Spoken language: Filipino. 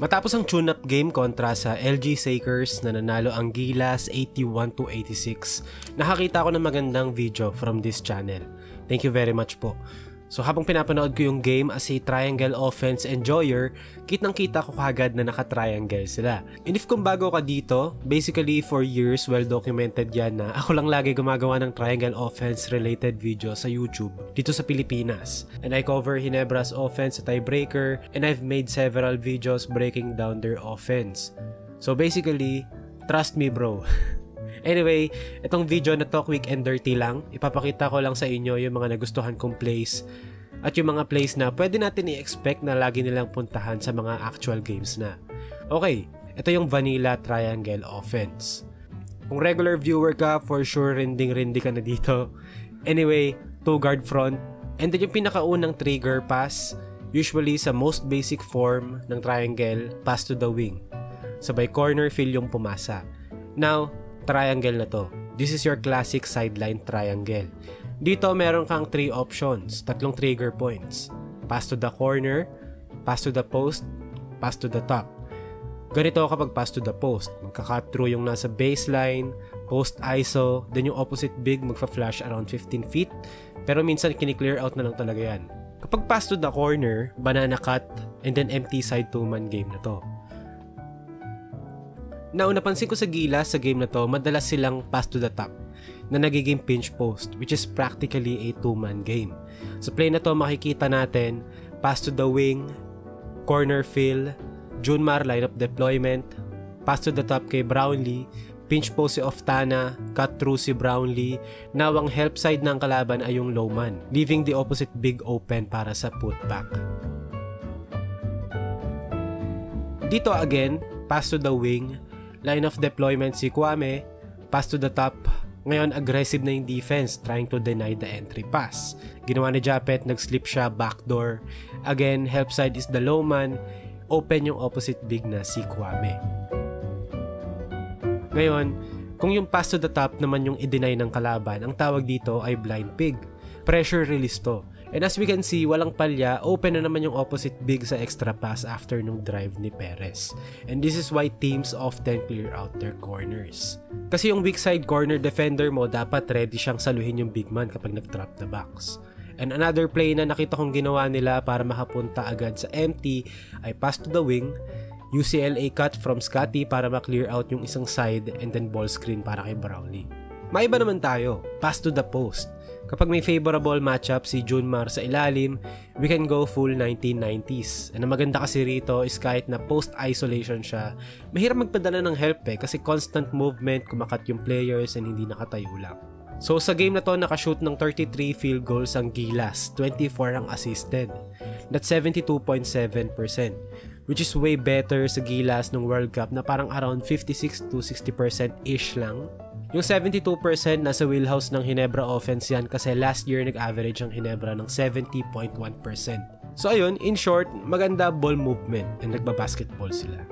Matapos ang tune-up game kontra sa LG Sakers na nanalo ang Gilas 81-86, nakakita ako ng magandang video from this channel. Thank you very much po. So habang pinapanood ko yung game as a triangle offense enjoyer, kitang-kita ko kagad na naka-triangle sila. And if kung bago ka dito, basically for years well documented yan na ako lang lagi gumagawa ng triangle offense related video sa YouTube dito sa Pilipinas. And I cover Ginebra's offense sa tiebreaker, and I've made several videos breaking down their offense. So basically, trust me bro. Anyway, itong video na to quick and dirty lang. Ipapakita ko lang sa inyo yung mga nagustuhan kong plays at yung mga plays na pwede natin i-expect na lagi nilang puntahan sa mga actual games na. Okay, ito yung vanilla triangle offense. Kung regular viewer ka, for sure rinding-rindi ka na dito. Anyway, 2 guard front, and then yung pinakaunang trigger pass, usually sa most basic form ng triangle, pass to the wing. Sabay corner fill yung pumasa. Now, triangle na to. This is your classic sideline triangle. Dito meron kang 3 options, 3 trigger points. Pass to the corner, pass to the post, pass to the top. Ganito kapag pass to the post, magka-cut through yung nasa baseline, post ISO, then yung opposite big magfa-flash around 15 feet, pero minsan kini-clear out na lang talaga yan. Kapag pass to the corner, banana cut, and then empty side 2-man game na to. Now, napansin ko sa Gilas sa game na to, madalas silang pass to the top na nagiging pinch post, which is practically a 2-man game. Sa play na to, makikita natin pass to the wing, corner fill, Junmar lineup deployment, pass to the top kay Brownlee, pinch post si Oftana, cut through si Brownlee. Now, ang help side ng kalaban ay yung low man, leaving the opposite big open para sa putback. Dito again, pass to the wing, line of deployment si Kwame, pass to the top. Ngayon aggressive na yung defense, trying to deny the entry pass. Ginawa ni Japet, nag-slip siya, backdoor. Again, help side is the low man, open yung opposite big na si Kwame. Ngayon, kung yung pass to the top naman yung i-deny ng kalaban, ang tawag dito ay blind pig. Pressure release to. And as we can see, walang palya, open na naman yung opposite big sa extra pass after nung drive ni Perez. And this is why teams often clear out their corners. Kasi yung weak side corner defender mo, dapat ready siyang saluhin yung big man kapag nag-trap the box. And another play na nakita kong ginawa nila para makapunta agad sa empty ay pass to the wing, UCLA cut from Scotty para ma-clear out yung isang side, and then ball screen para kay Brownlee. Maiba naman tayo, pass to the post. Kapag may favorable matchup si Junmar sa ilalim, we can go full 1990s. And ang maganda kasi rito is kahit na post-isolation siya, mahirap magpadala ng help kasi constant movement, kumakat yung players and hindi nakatayo lang. So sa game na to, nakashoot ng 33 field goals ang Gilas, 24 ang assisted. That's 72.7%, which is way better sa Gilas ng World Cup na parang around 56 to 60% ish lang. Yung 72% nasa wheelhouse ng Ginebra offense yan kasi last year nag-average ang Ginebra ng 70.1%. So ayun, in short, maganda ball movement and nagbabasketball sila.